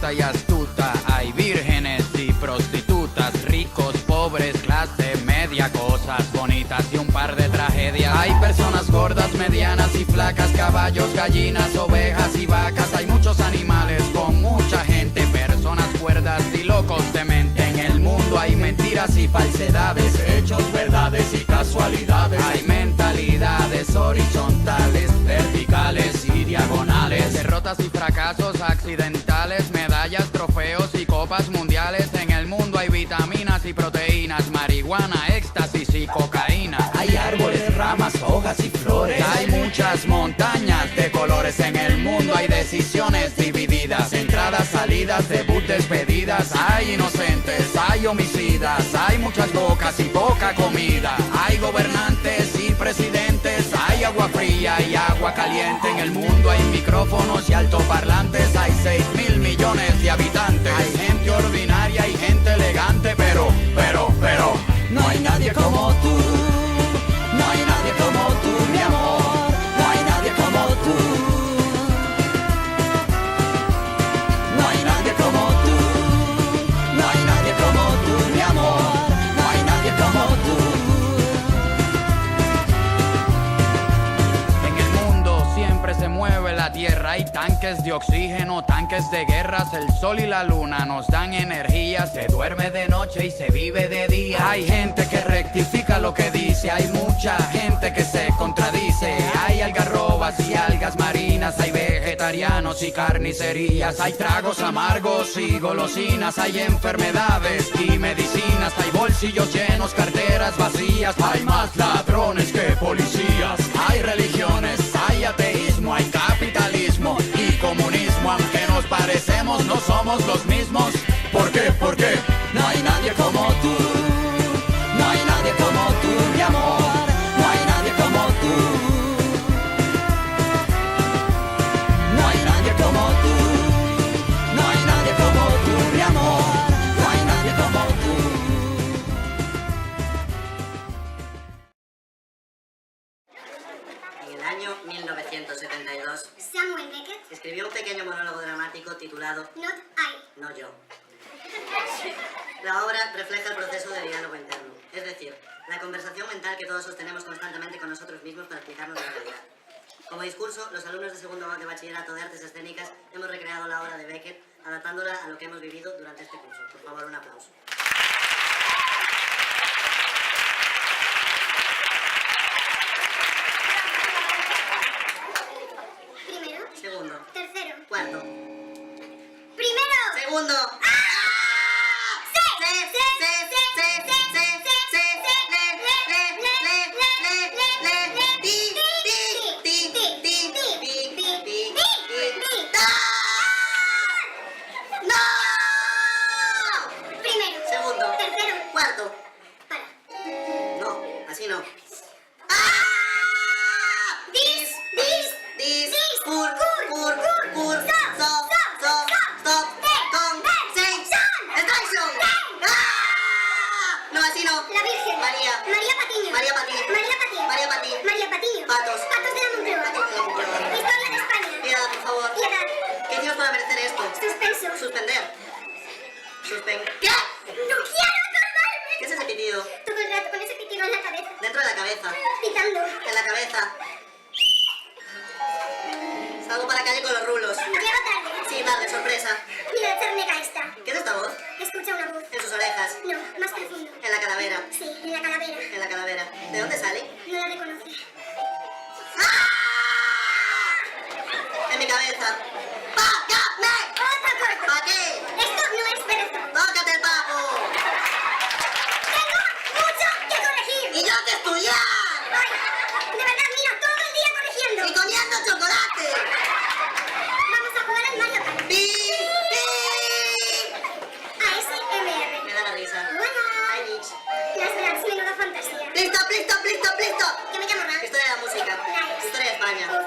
culta y astuta. Hay vírgenes y prostitutas, ricos, pobres, clase media, cosas bonitas y un par de tragedias. Hay personas gordas, medianas y flacas, caballos, gallinas, ovejas y vacas. Hay muchos animales con mucha gente, personas cuerdas y locos de mente. En el mundo hay mentiras y falsedades, hechos, verdades y casualidades. Hay mentalidades horizontales, verticales y diagonales, derrotas y fracasos accidentales, medallas, trofeos y copas mundiales. En el mundo hay vitaminas y proteínas, marihuana, éxtasis y cocaína. Hay árboles, ramas, hojas y flores. Hay muchas montañas de colores. En el mundo hay decisiones divididas, entradas, salidas, debut, despedidas. Hay inocentes, hay homicidas, hay muchas bocas y poca comida. Hay gobernantes y presidentes, hay agua fría y agua caliente. En el mundo hay micrófonos y altoparlantes, hay 6.000 millones de habitantes. Hay gente ordinaria y gente elegante, pero no hay nadie como tú. No hay nadie como tú, mi amor. No hay nadie como tú. No hay nadie como tú. No hay nadie como tú, mi amor. No hay nadie como tú. En el mundo siempre se mueve la tierra. Hay tanques de oxígeno, tanques de guerras. El sol y la luna nos dan energía. Se duerme de noche y se vive de día. Hay gente que rectifica lo que dice. Hay mucha gente que se contradice. Hay algarrobas y algas marinas. Hay vegetarianos y carnicerías. Hay tragos amargos y golosinas. Hay enfermedades y medicinas. Hay bolsillos llenos, carteras vacías. Hay más ladrones que policías. Hay religiones, hay ateísmo, hay capitalismo y comunismo. Aunque nos parecemos, no somos los mismos. ¿Por qué? Porque no hay nadie como tú. No hay nadie como tú, mi amor. No hay nadie como tú. No hay nadie como tú. No hay nadie como tú, mi amor. No hay nadie como tú. En el año 1972, Samuel Beckett, escribió un pequeño monólogo dramático titulado Not I. No yo. La obra refleja el proceso de diálogo interno, es decir, la conversación mental que todos sostenemos constantemente con nosotros mismos para explicarnos la realidad. Como discurso, los alumnos de segundo de bachillerato de artes escénicas hemos recreado la obra de Beckett, adaptándola a lo que hemos vivido durante este curso. Por favor, un aplauso. Primero. Segundo. Tercero. Cuarto. Primero. Segundo. Segundo. Tercero. Cuarto. Para. No, así no. Dis. No, así no. La Virgen. María. María Patiño. María Patiño. María Patiño. María Patiño. María Patiño. Patos. Patos de la Moncloa. Patos de la Moncloa. Historia de España. Piedad, por favor. Piedad. ¿Qué hicimos para merecer esto? Suspenso. Suspender. ¿Qué? No quiero acordarme. ¿Qué es ese pitido? Todo el rato con ese pitido en la cabeza. Dentro de la cabeza. Pitando. En la cabeza. Salgo para la calle con los rulos. Llego tarde. Sí, tarde, sorpresa. Mira la charnega esta. ¿Qué es esta voz? Escucha una voz. En sus orejas. No, más profundo. En la calavera. Sí, en la calavera. En la calavera. ¿De dónde sale? No la reconoce. En mi cabeza. ¡Págame! Otra cosa. ¿Para qué? Esto no es pereza. ¡Tócate el papo! Tengo mucho que corregir. ¡Y yo que estudiar! Ay, de verdad, mira, todo el día corrigiendo. ¡Y comiendo chocolate! Vamos a jugar al Mario Kart. ¡Pi! ASMR. Me da la risa. Hola. Hi, Mitch. Las Bratz, menuda fantasía. ¡Listo, listo, listo, listo! Yo me llamo Ram. Historia de la música. Nice. Historia de España. Uf,